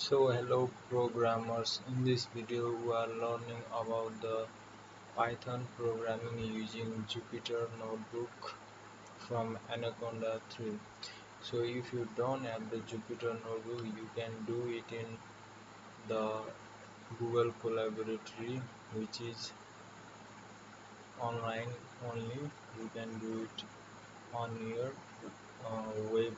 So hello programmers, in this video we are learning about the Python programming using Jupyter notebook from Anaconda 3. So if you don't have the Jupyter notebook, you can do it in the Google Collaboratory, which is online only. You can do it on your web.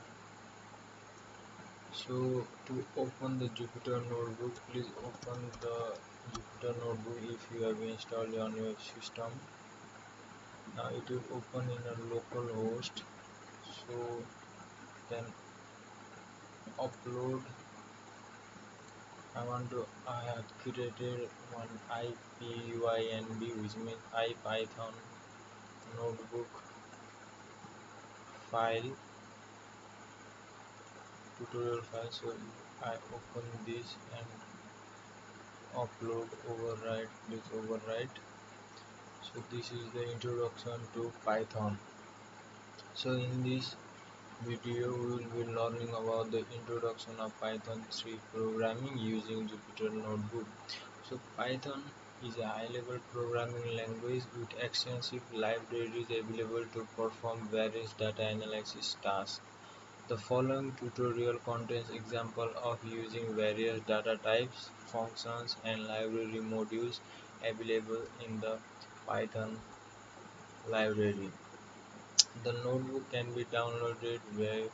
So to open the Jupyter notebook, please open the Jupyter notebook if you have installed on your system. Now it will open in a local host. So then upload. I have created one IPYNB, which means IPython notebook file, tutorial file. So I open this and upload, overwrite, please overwrite. So this is the introduction to Python. So in this video we will be learning about the introduction of Python 3 programming using Jupyter Notebook. So Python is a high-level programming language with extensive libraries available to perform various data analysis tasks. The following tutorial contains examples of using various data types, functions, and library modules available in the Python library. The notebook can be downloaded via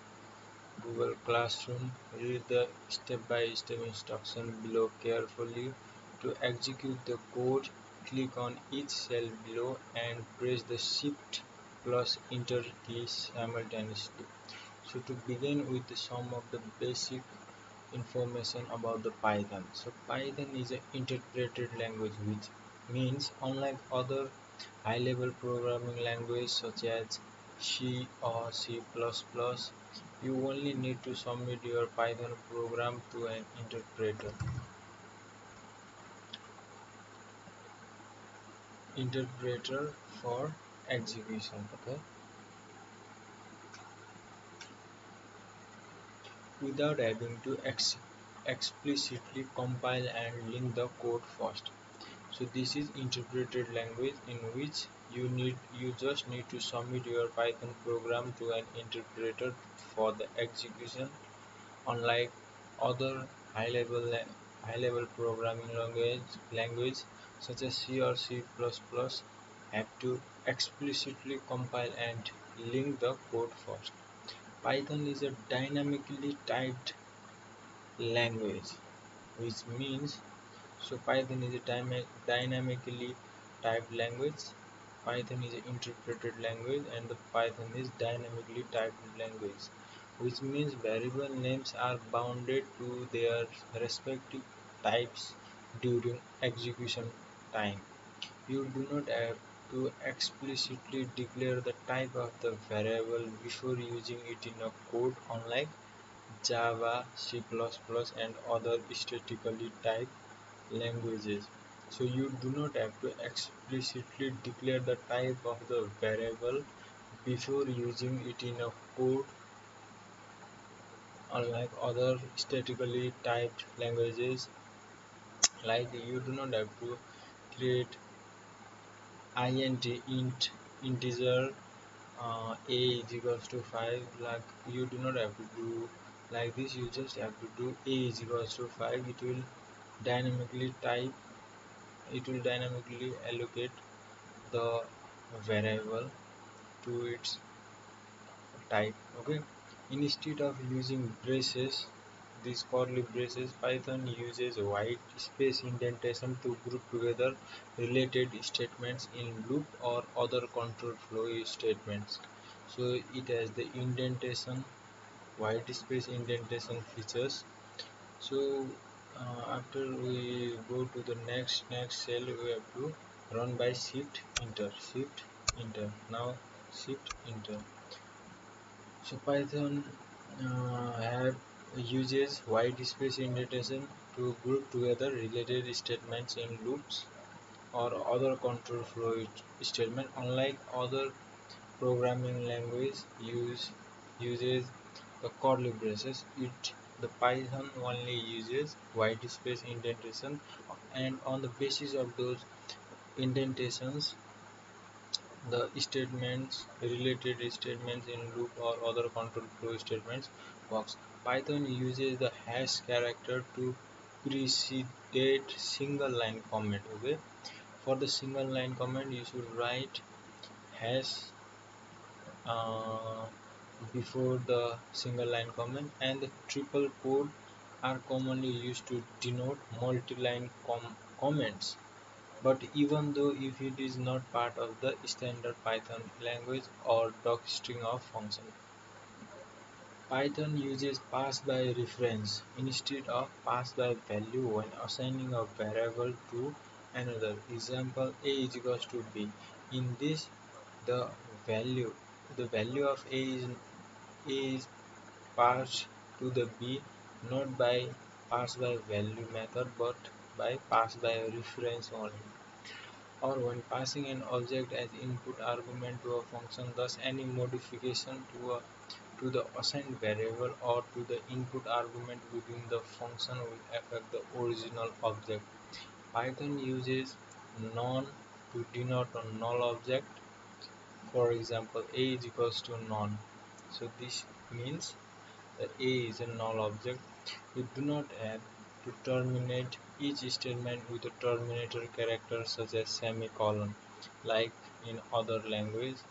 Google Classroom. Read the step-by-step instructions below carefully. To execute the code, click on each cell below and press the Shift plus Enter keys simultaneously. So to begin with some of the basic information about the Python. So Python is an interpreted language, which means unlike other high-level programming languages such as C or C++, you only need to submit your Python program to an interpreter for execution. Okay, without having to explicitly compile and link the code first. So this is interpreted language in which you just need to submit your Python program to an interpreter for the execution. Unlike other high level programming language such as C or C++ have to explicitly compile and link the code first. Python is a dynamically typed language, which means Python is a dynamically typed language. Python is an interpreted language, and the Python is dynamically typed language, which means variable names are bounded to their respective types during execution time. You do not have to explicitly declare the type of the variable before using it in a code, unlike Java, C++, and other statically typed languages. So you do not have to explicitly declare the type of the variable before using it in a code, unlike other statically typed languages. Like you do not have to create integer a is equals to 5. Like you do not have to do like this. You just have to do a is equals to 5. Dynamically type it will dynamically allocate the variable to its type. Okay, instead of using braces, these curly braces, Python uses white space indentation to group together related statements in loop or other control flow statements. So it has the indentation, white space indentation features. So after we go to the next cell, we have to run by shift enter. Now shift enter. So Python have uses white space indentation to group together related statements in loops or other control flow statement. Unlike other programming language uses the curly braces, it The Python only uses white space indentation, and on the basis of those indentations, the statements, related statements in loop or other control flow statements works. Python uses the hash character to precede single line comment. Okay, for the single line comment, you should write hash uh, before the single line comment, and the triple quote are commonly used to denote multi-line comments. But even though if it is not part of the standard Python language or docstring of function, Python uses pass by reference instead of pass by value when assigning a variable to another. Example, a is equals to b. In this, the value the value of a is passed to the b not by pass by value method but by pass by reference only, or when passing an object as input argument to a function. Thus, any modification to the assigned variable or to the input argument within the function will affect the original object. Python uses none to denote a null object. For example, a is equals to none. So this means that a is a null object. You do not have to terminate each statement with a terminator character such as semicolon, like in other languages.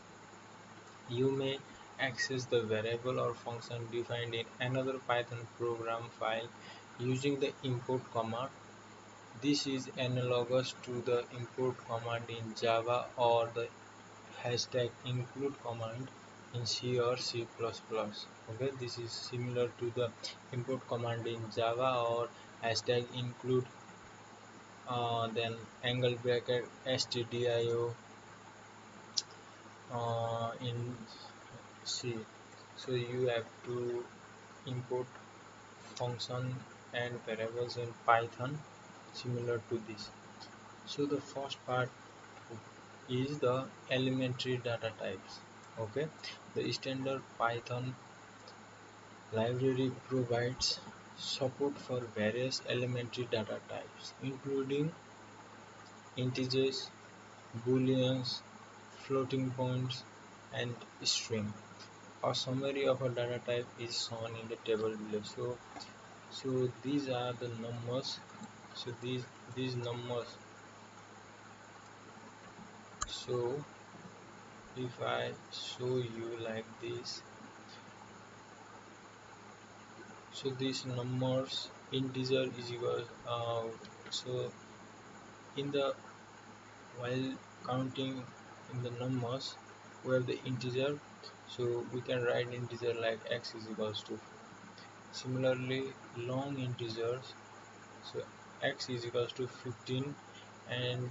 You may access the variable or function defined in another Python program file using the import command. This is analogous to the import command in Java or the hashtag include command in C or C++. Okay, this is similar to the import command in Java or hashtag include, then angle bracket stdio in C. So you have to import function and variables in Python similar to this. So the first part is the elementary data types. Okay, the standard Python library provides support for various elementary data types, including integers, booleans, floating points, and string. A summary of a data type is shown in the table below. So these are the numbers. So these numbers. So if I show you like this, so these numbers, integer is equal, so in the while counting in the numbers, we have the integer, so we can write integer like x is equals to. Similarly, long integers, so x is equals to 15, and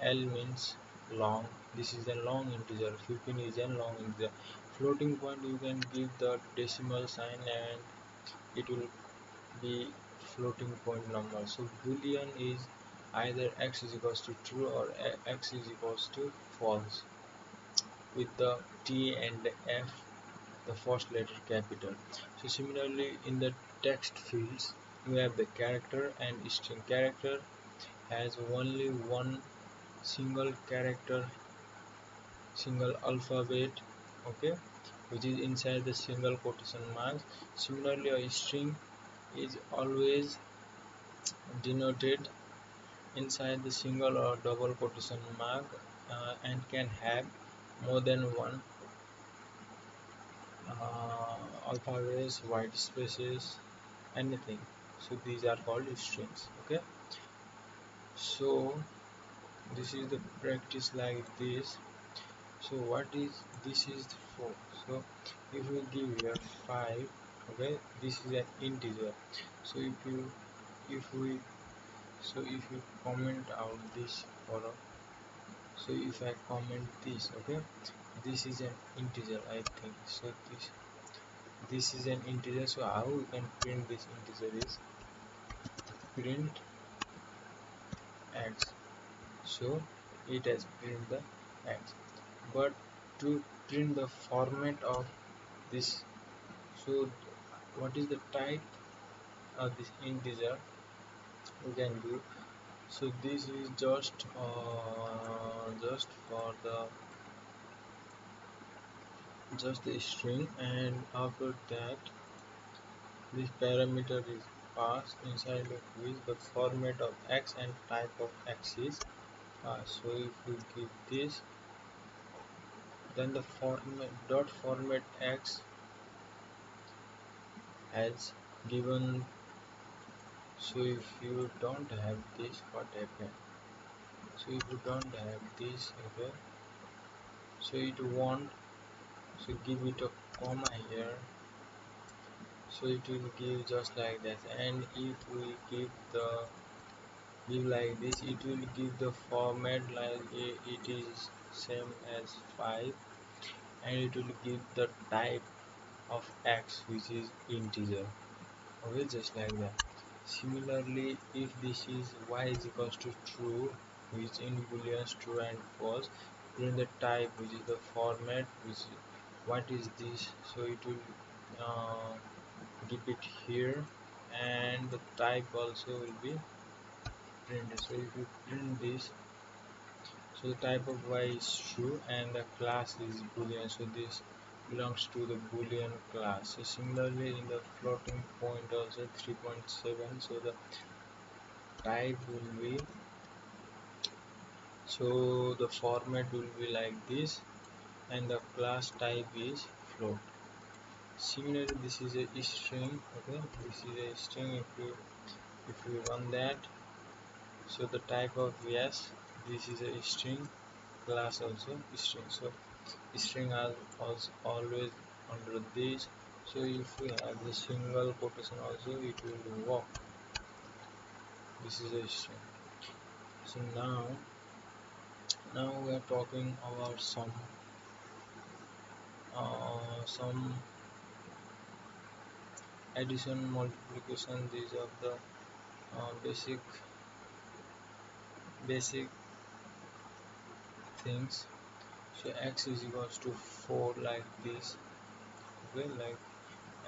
L means long. This is a long integer. 15 is a long integer. Floating point, you can give the decimal sign and it will be floating point number. So boolean is either x is equals to true or x is equals to false, with the T and the F, the first letter capital. So similarly, in the text fields, we have the character and string. Character has only one single character, single alphabet, okay, which is inside the single quotation marks. Similarly, a string is always denoted inside the single or double quotation mark, and can have more than one alphabets, white spaces, anything. So these are called strings. Okay, so this is the practice like this. So what is this is for? So if we give here 5, okay, this is an integer. So if you comment out this column, so if I comment this, okay, this is an integer, I think. So this is an integer. So how we can print this integer is print x. So it has print the x. But to print the format of this, so what is the type? this integer we can do. So this is just for the string, and after that this parameter is passed inside of which the format of x and type of x is passed. So if we give this, then the format x as given. So if you don't have this, what happened? So if you don't have this, okay, so it won't. So give it a comma here, so it will give just like that. And if we give like this, it will give the format like it is same as 5, and it will give the type of x which is integer. Okay, just like that. Similarly, if this is y is equals to true, which in booleans true and false, print the type which is the format, which what is this, so it will uh, give it here, and the type also will be printed. So if you print this, so the type of y is true and the class is boolean, so this belongs to the boolean class. So similarly in the floating point also 3.7, so the type will be, so the format will be like this, and the class type is float. Similarly this is a string, okay, this is a string. If we run that, so the type of yes, this is a string, class also string. So string are also always under this. So if we have the single quotation also, it will work. This is a string. So now we are talking about some addition, multiplication. These are the basic things. So x is equals to 4 like this. Okay, like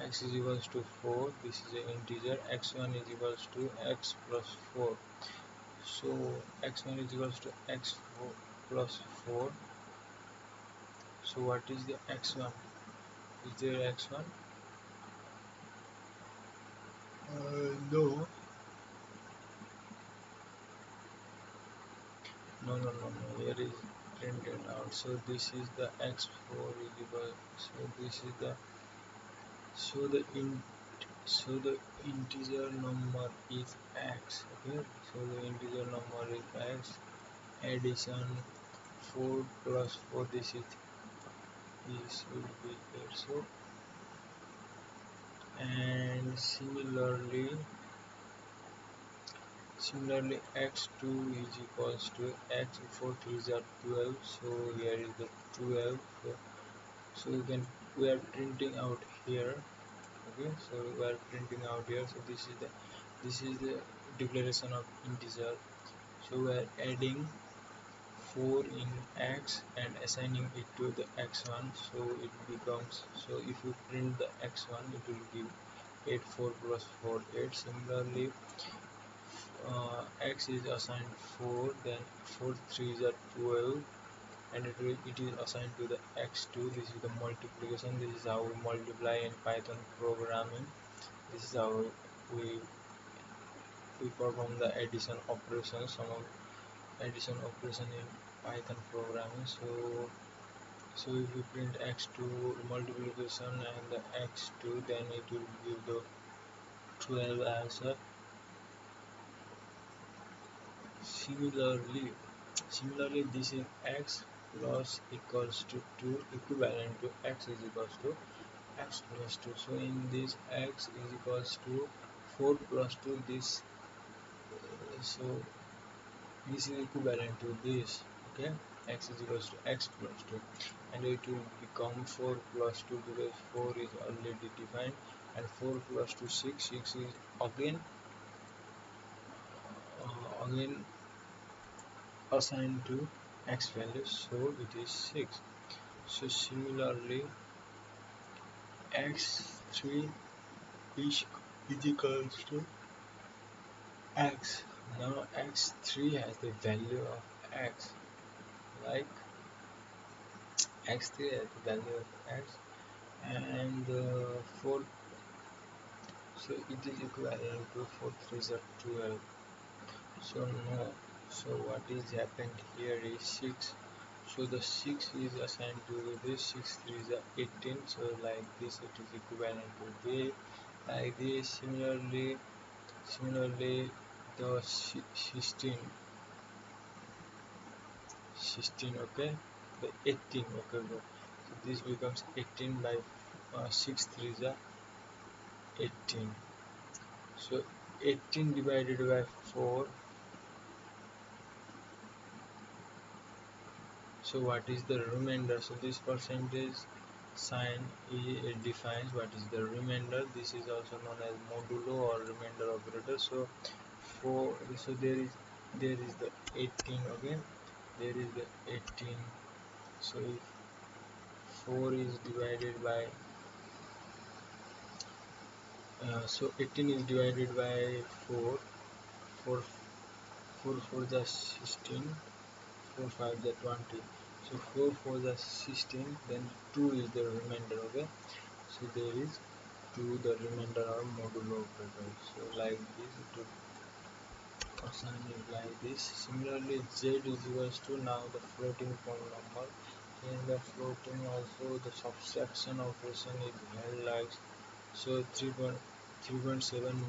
x is equals to 4, this is an integer. X1 is equals to x plus 4. So x1 is equals to x4 plus 4. So what is the x1? Is there x1? No. No. Here is printed out. So this is the x4 is equal. So this is the so the in so the integer number is x. Okay. So the integer number is x. Addition 4 plus 4. This will be 8. So and similarly x2 is equals to x 4 3s are 12. So here is the 12. So we are printing out here. Okay, so we are printing out here. So this is the declaration of integer. So we are adding 4 in x and assigning it to the x1, so it becomes, so if you print the x1, it will give 8 4 plus 4 8. Similarly x is assigned 4, then 4 3s are 12, and it is assigned to the x2. This is the multiplication. This is how we multiply in Python programming. This is how we perform the addition operation, some of addition operation in Python programming. So if you print x2 multiplication and the x2, then it will give the 12 answer. Similarly this is x plus equals to 2, equivalent to x is equals to x plus 2. So in this x is equals to 4 plus 2, this so this is equivalent to this. Okay, x is equals to x plus 2, and it will become 4 plus 2 because 4 is already defined, and 4 plus 2 6. 6 is again assigned to x value, so it is 6. So similarly x3 is is equals to x. Now x3 has the value of x, like x3 has the value of x, and 4, so it is equivalent to 4 3s are 12. So no, so what is happened here is 6. So the 6 is assigned to this, 6 3s are 18. So like this it is equivalent to this, like this. Similarly the 16, okay, the 18, okay, bro. So this becomes 18 by 6 3s are 18. So 18 divided by 4. So what is the remainder? So this percentage sign it defines what is the remainder. This is also known as modulo or remainder operator. So so there is the 18, okay, there is the 18. So if 4 is divided by so 18 is divided by 4, 4 4 4 is 16, 4 5 is 20. So 4 4 is 16, then 2 is the remainder, okay. So there is 2 the remainder of modulo operator. So like this it will assign it like this. Similarly z is equals to now the floating point number. In the floating also the subtraction operation is held like so 3.7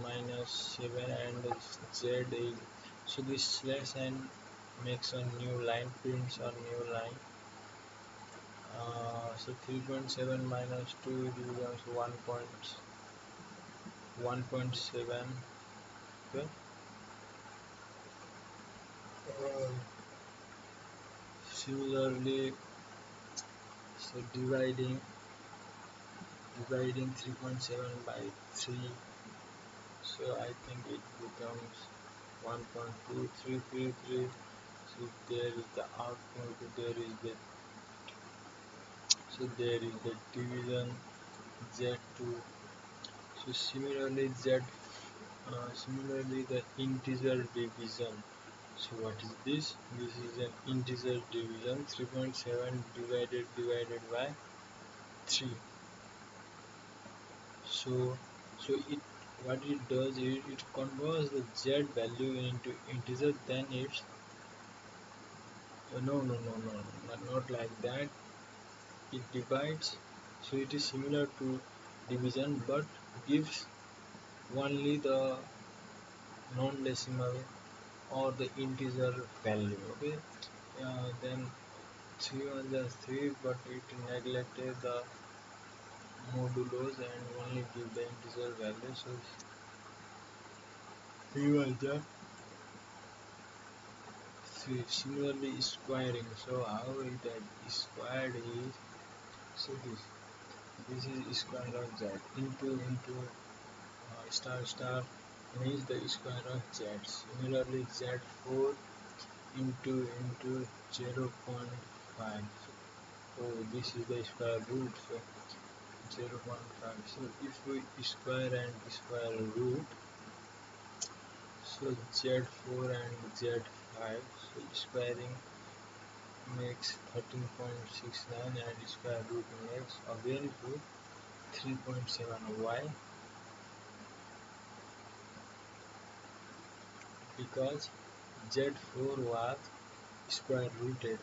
minus 7, and z is, so this slash n makes a new line, prints a new line. So 3.7 minus 2 it becomes 1.7, okay. uh, Similarly, so dividing 3.7 by 3, so I think it becomes 1.2333. So there is the output, there is the division z2. So similarly the integer division. So what is this? This is an integer division. 3.7 divided by 3. So it, what it does is it converts the z value into integer, then it's no, not like that. It divides, so it is similar to division but gives only the non-decimal or the integer value, okay. Then 3 1 is 3, but it neglected the modulos and only give the integer value. So 3 1 is 3. Similarly squaring, so how it is squared is, so this is square of z into star star means the square of z. Similarly z4 into 0.5. So this is the square root, so 0.5. So if we square and square root, so z4 and z5, so squaring makes 13.69 and square root makes again to 3.7. Why? Because z4 was square rooted.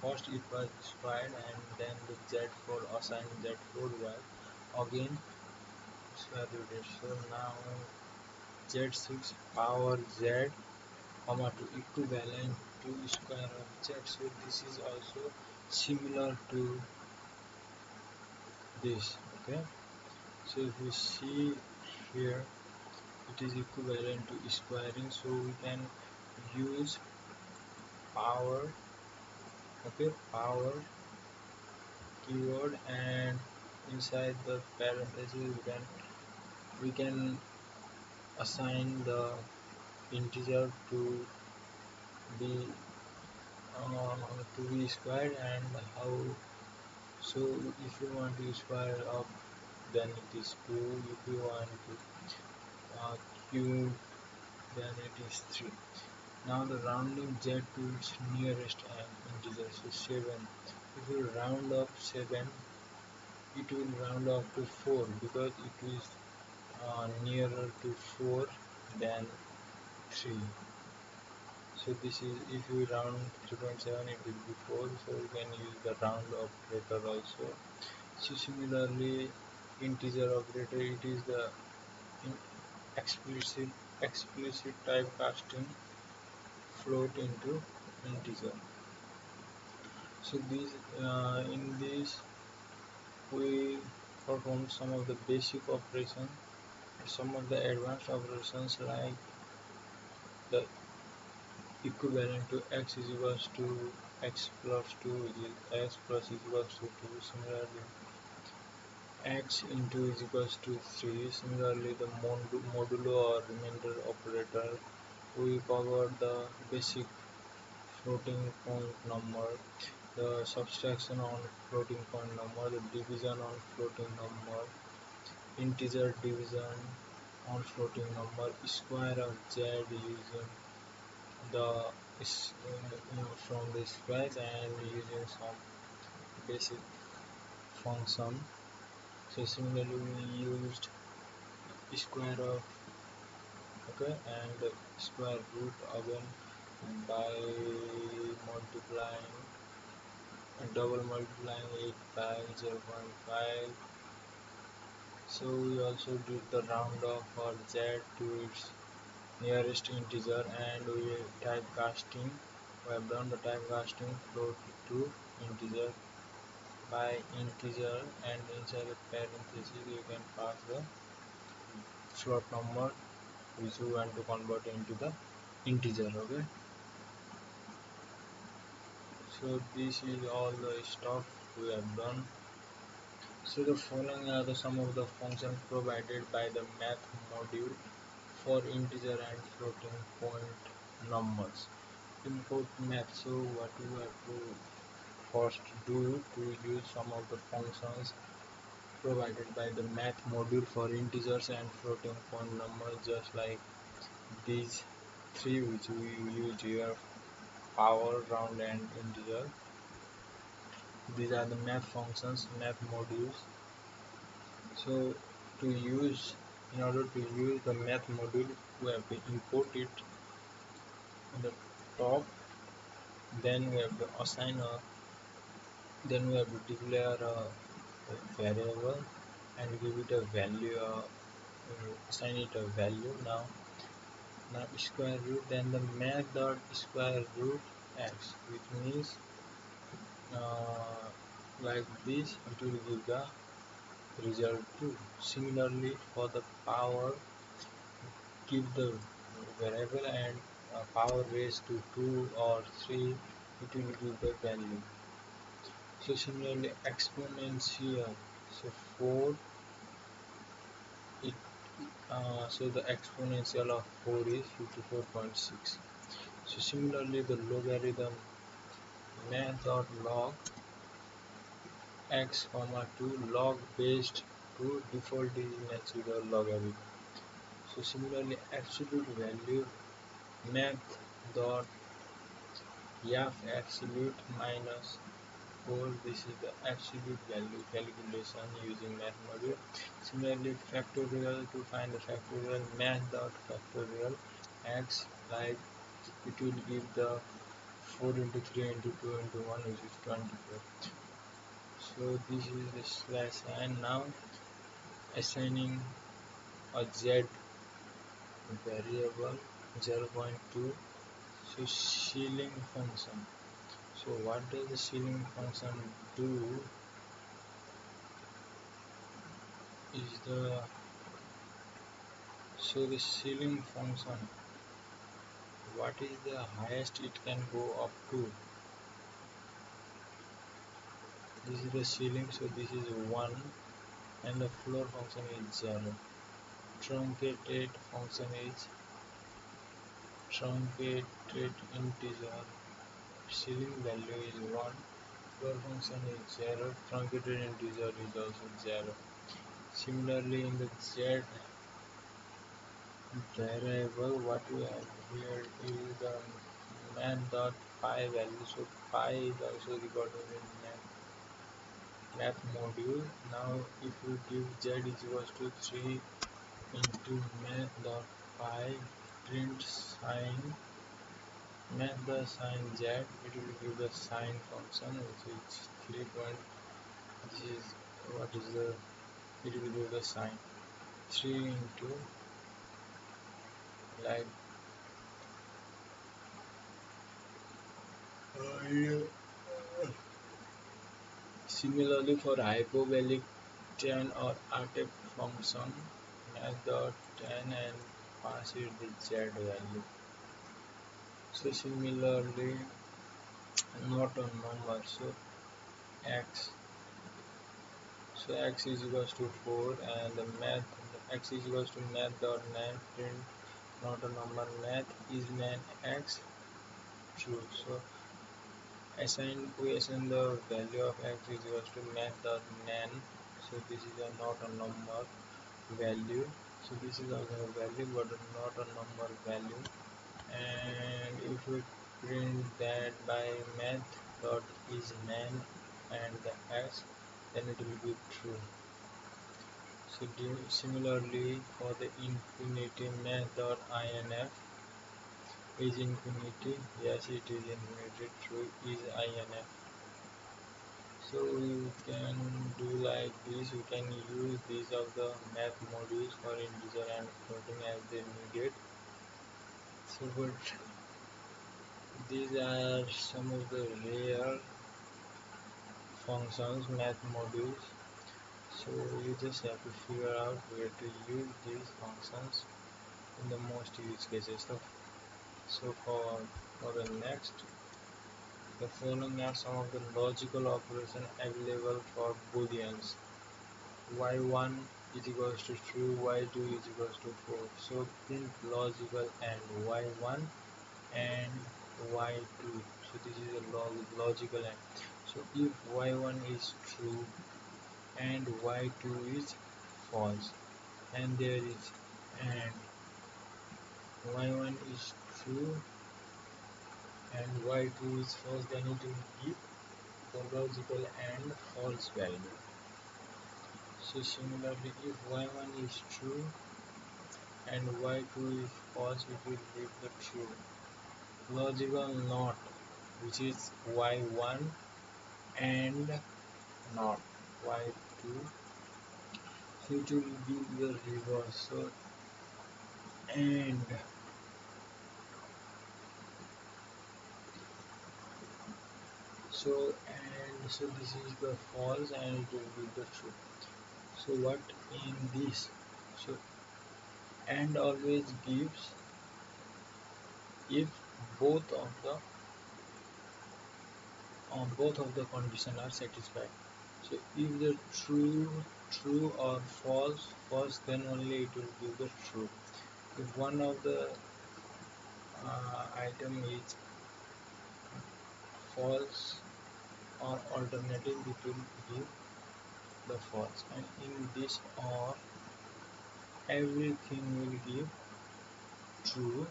First it was squared and then the z4 assigned z4 was again square rooted. So now z6 power z comma to equivalent to square of z. So this is also similar to this, okay. So if you see here, it is equivalent to squaring, so we can use power, okay, power keyword, and inside the parentheses we can assign the integer be to be squared, and how. So if you want to square up, then it is 2. If you want to cube, then it is 3. Now the rounding z to its nearest integer, so 7. If you round up 7, it will round up to 4 because it is nearer to 4 than 3. So this is, if you round 3.7, it will be 4, so you can use the round operator also. So similarly, integer operator, it is the explicit typecasting float into integer. So these in this we perform some of the basic operations, some of the advanced operations like the equivalent to x is equals to x plus 2, which is x plus is equals to 2. Similarly, x into is equals to 3. Similarly, the modulo or remainder operator, we covered the basic floating point number, the subtraction on floating point number, the division on floating number, integer division on floating number, square of z using the from the squares and using some basic function. So similarly, we used square of and square root again by multiplying double multiplying it by 0.5. So we also did the round off for z to its nearest integer, and we typecasting. We have done the typecasting float to integer by integer, and inside the parenthesis you can pass the float number which you want to convert into the integer. Okay, so this is all the stuff we have done. So the following are the some of the functions provided by the math module for integer and floating point numbers. Import math. So what you have to first do to use some of the functions provided by the math module for integers and floating point numbers, just like these three which we used here: power, round and integer. These are the math functions, math modules. So to use, in order to use the math module, we have to import it in the top, then we have to assign a, then we have to declare a variable and give it a value, assign it a value. Now square root, then the math dot square root x, which means like this, it will give the result 2. Similarly, for the power, give the variable and power raised to 2 or 3, it will give the value. So similarly, exponential, so 4, it so the exponential of 4 is 54.6. So similarly, the logarithm, math dot log x comma 2, log based to default is natural logarithm. So similarly, absolute value, math dot f absolute minus 4, this is the absolute value calculation using math module. Similarly, factorial, to find the factorial, math dot factorial x, like it will give the 4 into 3 into 2 into 1, which is 24. So this is the slash, and now assigning a z variable 0.2. So ceiling function. So what does the ceiling function do is the, so the ceiling function, what is the highest it can go up to? This is the ceiling, so this is 1, and the floor function is 0. Truncated function is truncated integer, ceiling value is 1, floor function is 0, truncated integer is also 0. Similarly, in the z variable. What we have here is the math.py value. So pi is also recorded in math module. Now if we give z is equals to 3 into math.py print sign math.sign z, it will give the sign function which is 3 point. This is what is the, it will give the sign 3 into like yeah. Similarly, for hyperbolic tan or artec function, math.tan and pass it the z value. So similarly, not a number, so x. So x is equals to 4 and the math x is equals to math.nan print not a number math is man x true. So we assign the value of x is equals to math.nan. So this is not a number value. So this is also a value but not a number value. And if we print that by math dot is nan and the x, then it will be true. So similarly for the infinity math dot inf is infinity, yes it is infinity, true is inf. So we can do like this, we can use these of the math modules for integer and floating as they needed. So but these are some of the rare functions math modules. So you just have to figure out where to use these functions in the most use cases. So for the next, the following are some of the logical operations available for booleans. y1 is equals to true, y2 is equals to 4. So print logical and y1 and y2. So this is a logical and. So if y1 is true and y2 is false, and there is and y1 is true and y2 is false, then it will give the logical and false value. So similarly, if y1 is true and y2 is false, it will give the true. Logical not, which is y1 and not y2, so it will give the reverse. So and so this is the false and it will give the true. So what in this, so and always gives if both of the condition are satisfied. So if the true or false, then only it will give the true. If one of the item is false or alternative, it will give the false, and in this or everything will give true,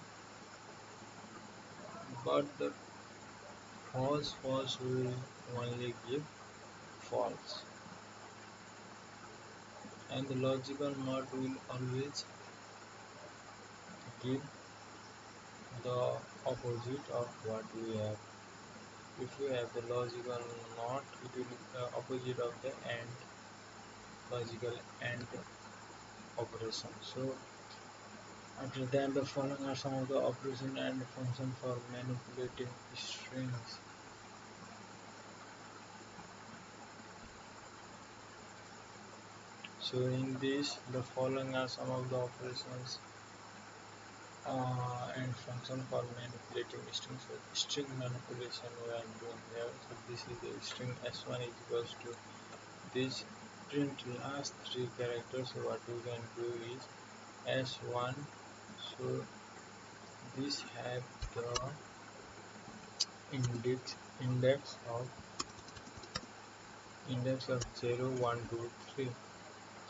but the false will only give false, and the logical not will always give the opposite of what we have. If we have the logical not, it will be the opposite of the and logical and operation. So after that, the following are some of the operation and function for manipulating strings. So in this, the following are some of the operations and function for manipulating strings. So string manipulation we are doing here. So this is the string s1 is equals to this print last three characters. So what we can do is s1. So this have the index of 0 1 2 3.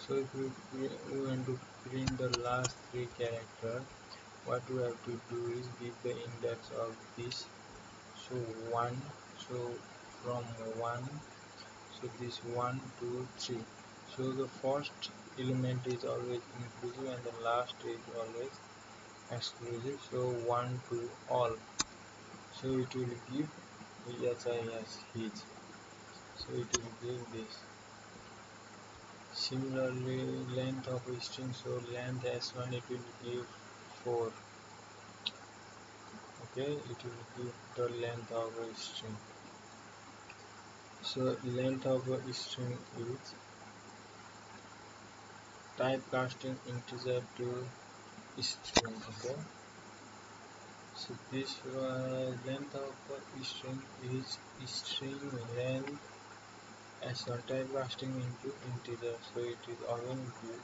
So if we want to print the last three characters, what we have to do is give the index of this. So 1, so from 1, so this 1 2 3. So the first element is always inclusive and the last is always exclusive. So 1 to all, so it will give yes I has his, so it will give this. Similarly, length of a string, so length s1 it will give 4. Okay, it will give the length of a string. So length of a string is typecasting integer to string. Okay, so this length of a string is string length s1 typecasting into integer, so it is again give.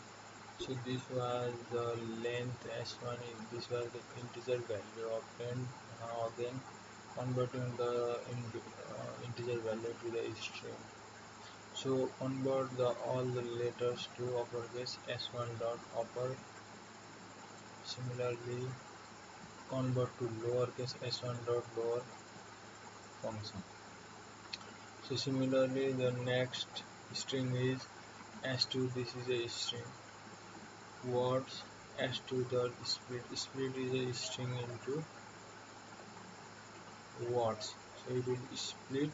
So this was the length s1 is this was the integer value obtained. Now again converting the integer value to the string. So convert the all the letters to uppercase s1 dot upper. Similarly convert to lowercase s1 dot lower function. So similarly the next string is s2. This is a string. Words s2 dot split is a string into words, so it will split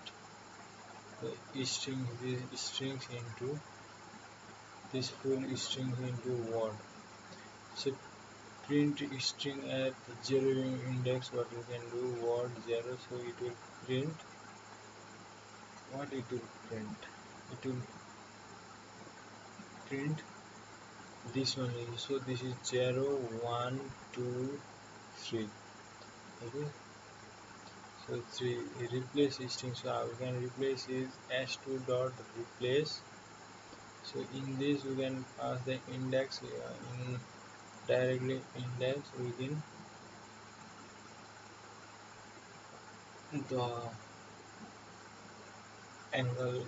the string these strings into this full string into word. So print string at 0 index, what you can do word 0, so it will print what it will print, it will print this one is, so this is 0 1 2 3. Okay, so 3 replace string, so how we can replace is s2 dot replace. So in this we can pass the index in directly index within the angle,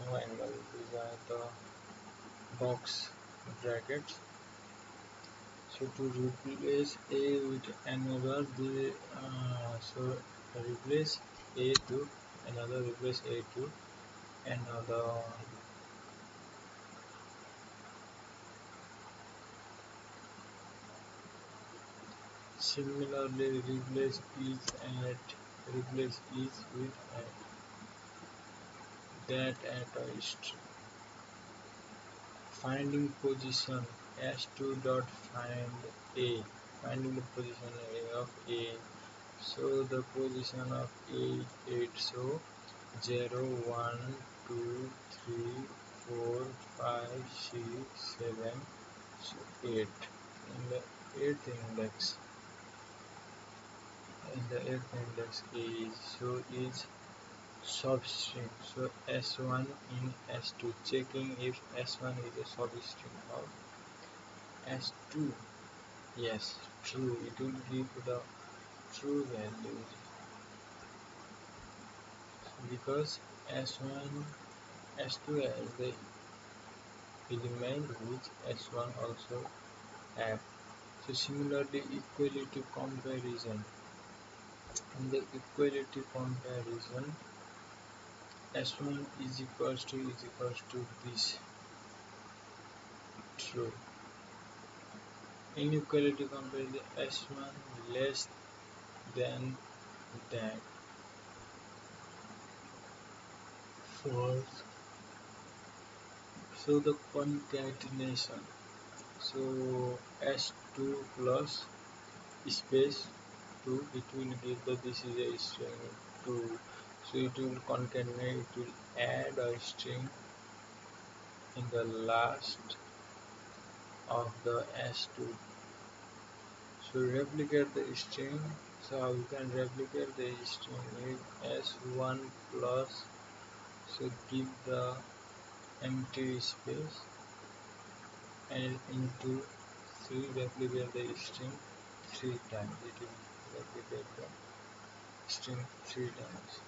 no angle, these are the box brackets. So to replace a with another, the so replace a to another, replace a to another. Similarly replace is with at, that at a string. Finding position s2 dot find a, finding the position of a, so the position of a 8, so 0 1 2 3 4 5 6 7, so 8 in the 8th index, is so is substring, so s1 in s2, checking if s1 is a substring of s2. Yes, true, it will give the true values because s1 s2 has the element which s1 also have. So similarly equality comparison, in the equality comparison s1 is equals to this, true. Inequality comparison s1 less than that, false. So the concatenation, so s2 plus space 2, it will give the this is a string 2, so it will concatenate, it will add a string in the last of the s2. So replicate the string, so how we can replicate the string is s1 plus, so give the empty space and into 3, replicate the string 3 times, it will replicate the string 3 times.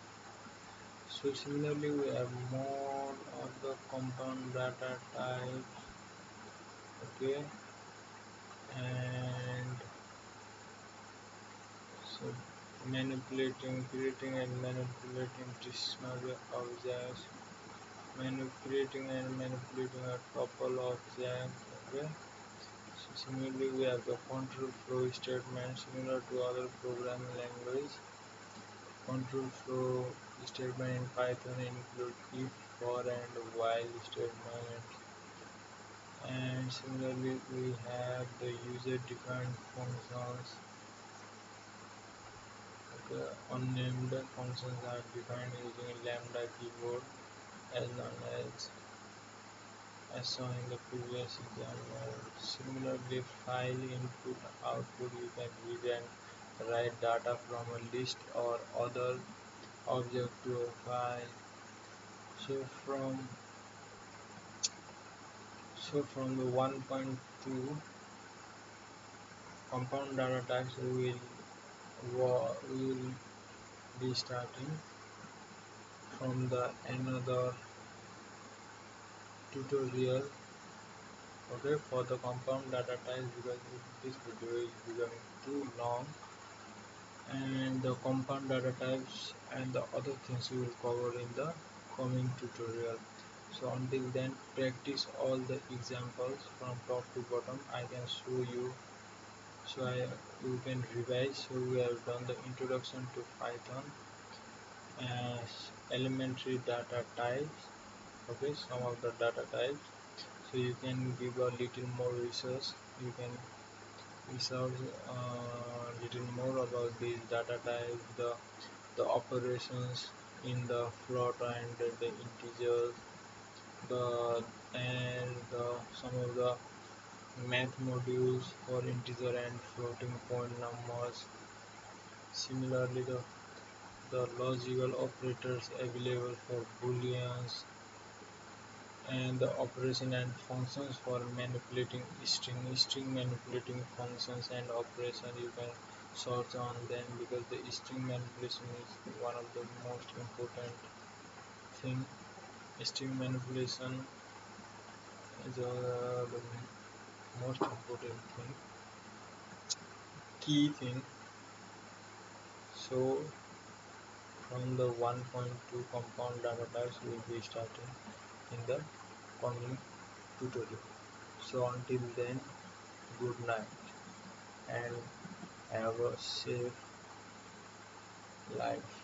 So similarly we have more of the compound data types. Okay, and so creating and manipulating dictionary objects, manipulating a couple of objects. Okay, so similarly we have the control flow statement similar to other programming language. Control flow statement in Python include if, for, and while statements. And similarly, we have the user-defined functions. Okay, unnamed functions are defined using lambda keyboard as known as shown in the previous example. Similarly, file input output you can read and write data from a list or other object to a file. So from the 1.2 compound data types we will be starting from the another tutorial. Okay, for the compound data types, because this video is becoming too long, and the compound data types and the other things we will cover in the coming tutorial. So until then, practice all the examples from top to bottom. I can show you, so you can revise. So we have done the introduction to Python as elementary data types. Okay, some of the data types, so you can give a little more research. You can research little more about these data types, the operations in the float and the integers, the and some of the math modules for integer and floating point numbers. Similarly, the logical operators available for booleans, and the operation and functions for manipulating string manipulating functions and operation. You can search on them, because the string manipulation is one of the most important thing. String manipulation is the most important thing, key thing. So from the 1.2 compound data types we will be starting in the coming tutorial. So until then, good night and have a safe life.